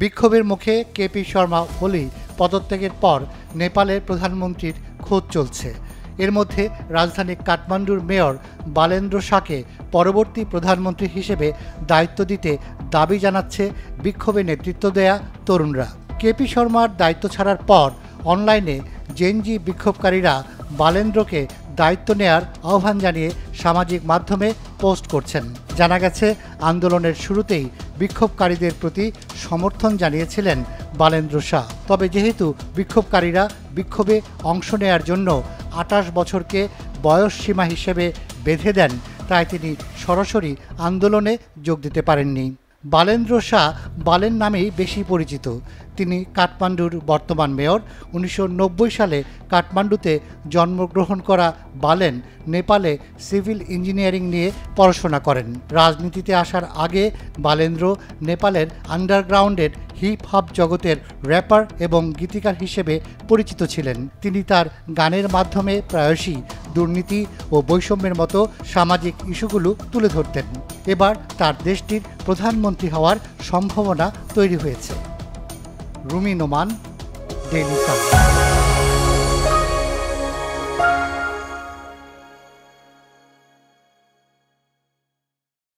বিক্ষোভের মুখে কেপি শর্মা ওলি পদত্যাগের পর নেপালের প্রধানমন্ত্রীর খোঁজ চলছে। এর মধ্যে রাজধানী কাঠমান্ডুর মেয়র বালেন্দ্র শাহকে পরবর্তী প্রধানমন্ত্রী হিসেবে দায়িত্ব দিতে দাবি জানাচ্ছে বিক্ষোভে নেতৃত্ব দেয়া তরুণরা। কেপি শর্মার দায়িত্ব ছাড়ার পর অনলাইনে জেনজি বিক্ষোভকারীরা বালেন্দ্রকে দায়িত্ব নেয়ার আহ্বান জানিয়ে সামাজিক মাধ্যমে পোস্ট করছেন। জানা গেছে, আন্দোলনের শুরুতেই বিক্ষোভকারীদের প্রতি সমর্থন জানিয়েছিলেন বালেন্দ্র শাহ। তবে যেহেতু বিক্ষোভকারীরা বিক্ষোভে অংশ নেয়ার জন্য 28 বছরকে বয়স সীমা হিসেবে বেঁধে দেন, তাই তিনি সরাসরি আন্দোলনে যোগ দিতে পারেননি। বালেন্দ্র শাহ বালেন নামেই বেশি পরিচিত। তিনি কাঠমান্ডুর বর্তমান মেয়র। 1990 সালে কাঠমান্ডুতে জন্মগ্রহণ করা বালেন নেপালে সিভিল ইঞ্জিনিয়ারিং নিয়ে পড়াশোনা করেন। রাজনীতিতে আসার আগে বালেন্দ্র নেপালের আন্ডারগ্রাউন্ডের হিপ হপ জগতের র্যাপার এবং গীতিকার হিসেবে পরিচিত ছিলেন। তিনি তার গানের মাধ্যমে প্রায়শই দুর্নীতি ও বৈষম্যের মতো সামাজিক ইস্যুগুলো তুলে ধরতেন। এবার তার দেশটির প্রধানমন্ত্রী হওয়ার সম্ভাবনা তৈরি হয়েছে। Rumi Noman, Daily Sun.